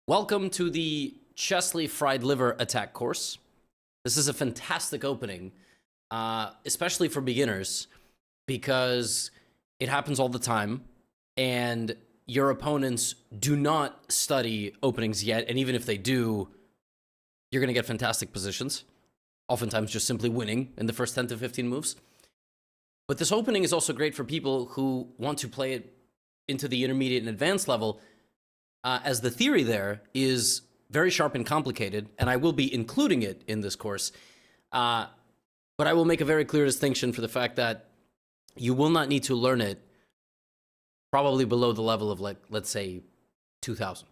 Welcome to the Chesley Fried Liver Attack course. This is a fantastic opening, especially for beginners, because it happens all the time, and your opponents do not study openings yet, and even if they do, you're going to get fantastic positions, oftentimes just simply winning in the first 10 to 15 moves. But this opening is also great for people who want to play it into the intermediate and advanced level, as the theory there is very sharp and complicated, and I will be including it in this course. But I will make a very clear distinction for the fact that you will not need to learn it probably below the level of, like, let's say, 2000.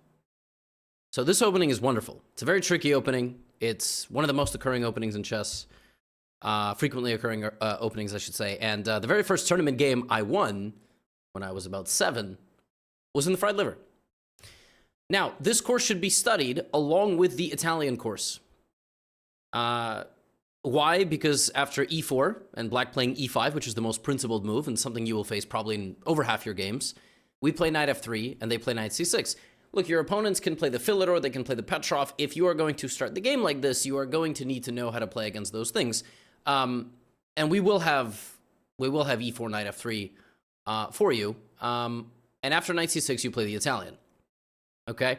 So this opening is wonderful. It's a very tricky opening. It's one of the most occurring openings in chess, frequently occurring openings, I should say. And the very first tournament game I won when I was about 7 was in the Fried Liver. Now, this course should be studied along with the Italian course. Why? Because after e4 and black playing e5, which is the most principled move and something you will face probably in over half your games, we play knight f3 and they play knight c6. Look, your opponents can play the Philidor, they can play the Petrov. If you are going to start the game like this, you are going to need to know how to play against those things. And we will have e4, knight f3 for you. And after knight c6, you play the Italian. Okay,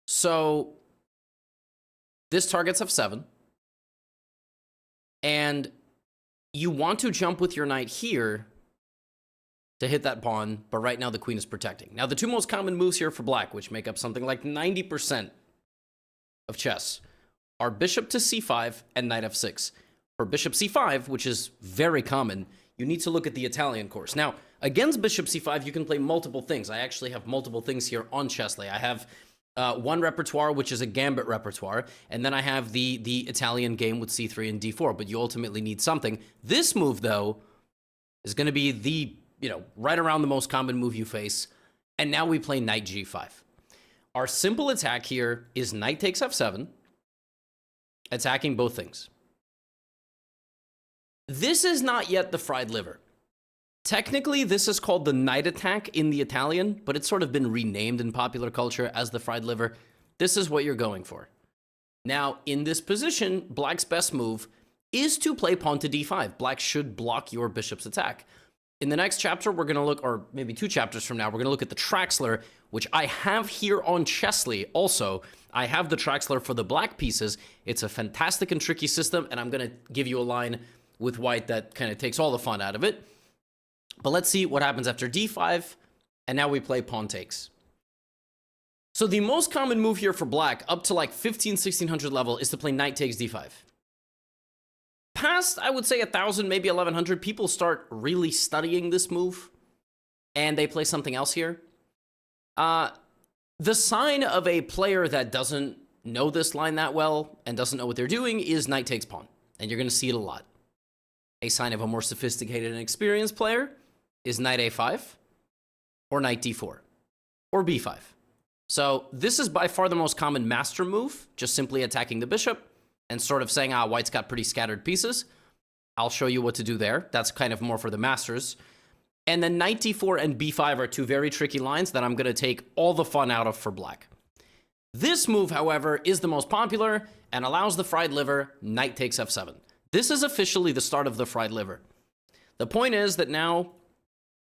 so this targets f7, and you want to jump with your knight here to hit that pawn, but right now the queen is protecting. Now, the two most common moves here for black, which make up something like 90% of chess, are bishop to c5 and knight f6. For bishop c5, which is very common, you need to look at the Italian course. Now, against bishop c5, you can play multiple things. I actually have multiple things here on Chesley. I have one repertoire, which is a gambit repertoire, and then I have the Italian game with c3 and d4, but you ultimately need something. This move, though, is going to be the, right around the most common move you face, and now we play knight g5. Our simple attack here is knight takes f7, attacking both things. This is not yet the Fried Liver. Technically, this is called the knight attack in the Italian, but it's sort of been renamed in popular culture as the Fried Liver. This is what you're going for. Now, in this position, black's best move is to play pawn to d5. Black should block your bishop's attack. In the next chapter, we're going to look, or maybe 2 chapters from now, we're going to look at the Traxler, which I have here on Chesley also. I have the Traxler for the black pieces. It's a fantastic and tricky system, and I'm going to give you a line with white that kind of takes all the fun out of it. But let's see what happens after d5, and now we play pawn takes. So the most common move here for black, up to like 1600 level, is to play knight takes d5. Past, I would say 1000, maybe 1100, people start really studying this move, and they play something else here. The sign of a player that doesn't know this line that well and doesn't know what they're doing is knight takes pawn, and you're going to see it a lot. A sign of a more sophisticated and experienced player is knight a5 or knight d4 or b5. So this is by far the most common master move, just simply attacking the bishop and sort of saying, white's got pretty scattered pieces. I'll show you what to do there. That's kind of more for the masters. And then knight d4 and b5 are 2 very tricky lines that I'm going to take all the fun out of for black. This move, however, is the most popular and allows the Fried Liver, knight takes f7. This is officially the start of the Fried Liver. The point is that now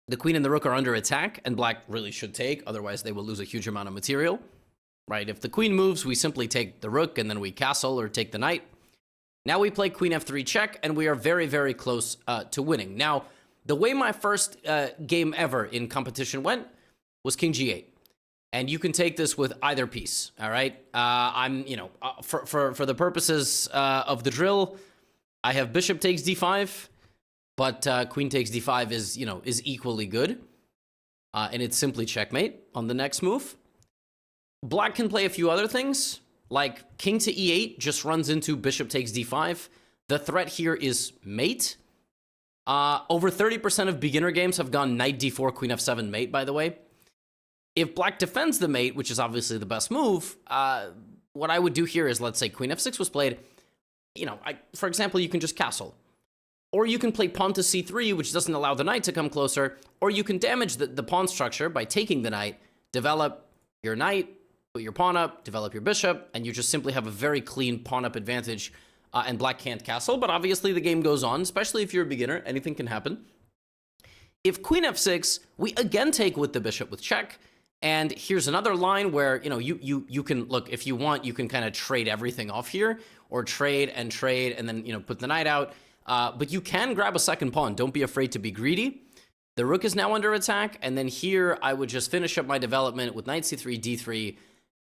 the queen and the rook are under attack, and black really should take, otherwise they will lose a huge amount of material, right? If the queen moves, we simply take the rook, and then we castle or take the knight. Now we play queen f3 check, and we are very, very close to winning. Now, the way my first game ever in competition went was king g8. And you can take this with either piece, all right? For the purposes of the drill, I have bishop takes d5, but queen takes d5 is equally good. And it's simply checkmate on the next move. Black can play a few other things, like king to e8 just runs into bishop takes d5. The threat here is mate. Over 30% of beginner games have gone knight d4, queen f7 mate, by the way. If black defends the mate, which is obviously the best move, what I would do here is, let's say queen f6 was played. For example, you can just castle. Or you can play pawn to c3, which doesn't allow the knight to come closer. Or you can damage the pawn structure by taking the knight, develop your knight, put your pawn up, develop your bishop, and you just simply have a very clean pawn up advantage, and black can't castle. But obviously the game goes on, especially if you're a beginner. Anything can happen. If queen f6, we again take with the bishop with check. And here's another line where, you can, look, if you want, you can kind of trade everything off here, or trade, and then, put the knight out. But you can grab a second pawn. Don't be afraid to be greedy. The rook is now under attack. And then here, I would just finish up my development with knight c3, d3,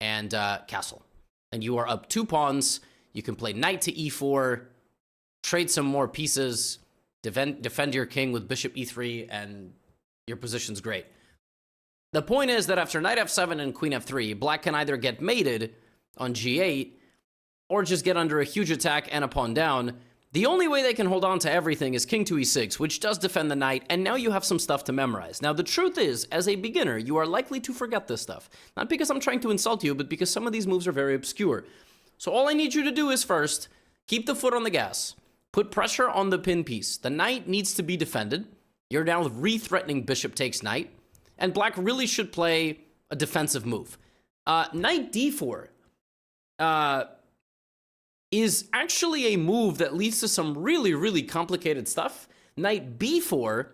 and castle. And you are up 2 pawns. You can play knight to e4, trade some more pieces, defend your king with bishop e3, and your position's great. The point is that after knight f7 and queen f3, black can either get mated on g8 or just get under a huge attack and a pawn down. The only way they can hold on to everything is king to e6, which does defend the knight, and now you have some stuff to memorize. Now, the truth is, as a beginner, you are likely to forget this stuff. Not because I'm trying to insult you, but because some of these moves are very obscure. So all I need you to do is first, keep the foot on the gas. Put pressure on the pin piece. The knight needs to be defended. You're now re-threatening bishop takes knight. And black really should play a defensive move. Knight d4 is actually a move that leads to some really, really complicated stuff. Knight b4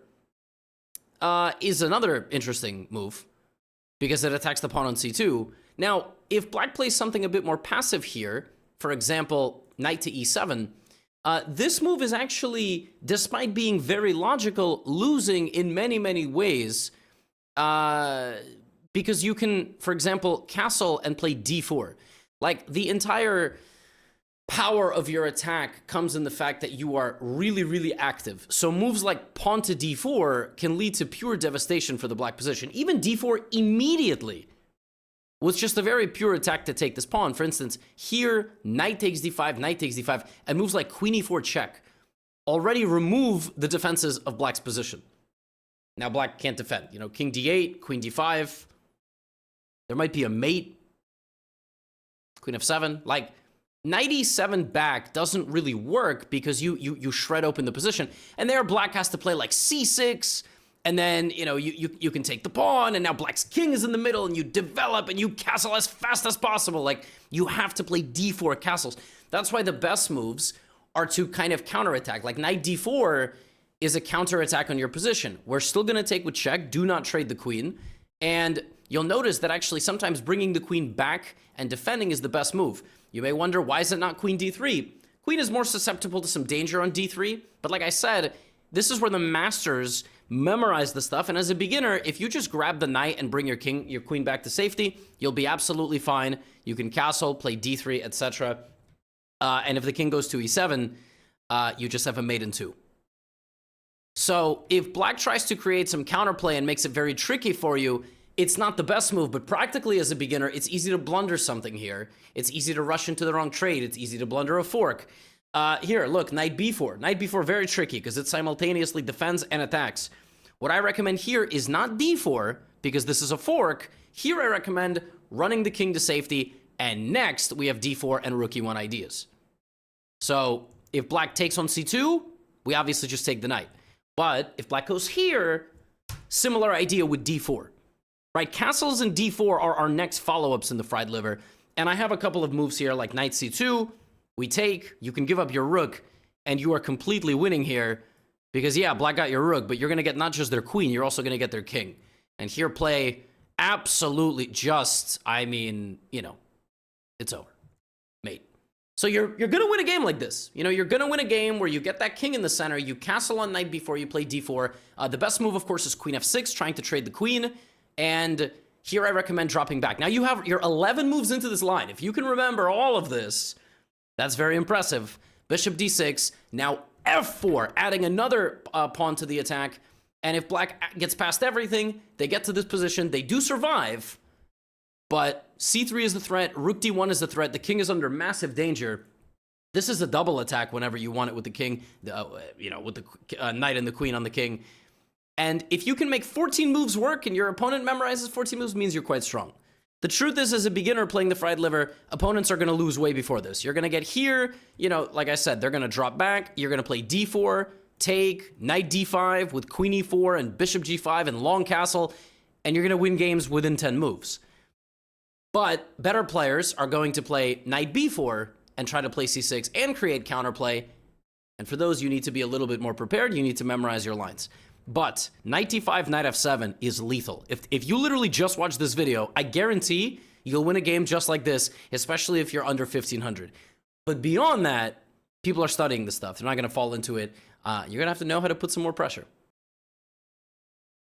is another interesting move because it attacks the pawn on c2. Now, if black plays something a bit more passive here, for example, knight to e7, this move is actually, despite being very logical, losing in many, many ways. Because you can, for example, castle and play d4. Like, the entire power of your attack comes in the fact that you are really, really active. So moves like pawn to d4 can lead to pure devastation for the black position. Even d4 immediately was just a very pure attack to take this pawn. For instance, here, knight takes d5, and moves like queen e4 check already remove the defenses of black's position. Now black can't defend. King d8, queen d5. There might be a mate. Queen f7. Like, knight e7 back doesn't really work because you shred open the position. And there black has to play like c6. And then, you can take the pawn. And now black's king is in the middle. And you develop and you castle as fast as possible. Like, you have to play d4 castles. That's why the best moves are to kind of counterattack. Like, knight d4 is a counterattack on your position. We're still going to take with check. Do not trade the queen. And you'll notice that actually sometimes bringing the queen back and defending is the best move. You may wonder, why is it not queen d3? Queen is more susceptible to some danger on d3. But like I said, this is where the masters memorize the stuff. And as a beginner, if you just grab the knight and bring your queen back to safety, you'll be absolutely fine. You can castle, play d3, etc. And if the king goes to e7, you just have a mate in 2. So if black tries to create some counterplay and makes it very tricky for you, it's not the best move, but practically as a beginner, it's easy to blunder something here. It's easy to rush into the wrong trade. It's easy to blunder a fork. Here, look, knight b4. Knight b4, very tricky because it simultaneously defends and attacks. What I recommend here is not d4, because this is a fork. Here I recommend running the king to safety, and next we have d4 and rook e1 ideas. So if black takes on c2, we obviously just take the knight. But if black goes here, similar idea with d4. Right, castles and d4 are our next follow-ups in the fried liver. And I have a couple of moves here, like knight c2. We take, you can give up your rook, and you are completely winning here. Because, yeah, black got your rook, but you're going to get not just their queen, you're also going to get their king. And here play absolutely just, it's over. Mate. So you're going to win a game like this. You're going to win a game where you get that king in the center, you castle on knight before you play d4. The best move, of course, is queen f6, trying to trade the queen. And here I recommend dropping back. Now you have your 11 moves into this line. If you can remember all of this, that's very impressive. Bishop d6, now f4, adding another pawn to the attack. And if black gets past everything, they get to this position. They do survive, but c3 is the threat. Rook d1 is the threat. The king is under massive danger. This is a double attack whenever you want it with the king, with the knight and the queen on the king. And if you can make 14 moves work and your opponent memorizes 14 moves, means you're quite strong. The truth is, as a beginner playing the fried liver, opponents are going to lose way before this. You're going to get here, like I said, they're going to drop back. You're going to play d4, take, knight d5 with queen e4 and bishop g5 and long castle, and you're going to win games within 10 moves. But better players are going to play knight b4 and try to play c6 and create counterplay. And for those, you need to be a little bit more prepared. You need to memorize your lines. But knight d5, knight f7 is lethal. If you literally just watch this video, I guarantee you'll win a game just like this, especially if you're under 1500. But beyond that, people are studying this stuff. They're not going to fall into it. You're going to have to know how to put some more pressure.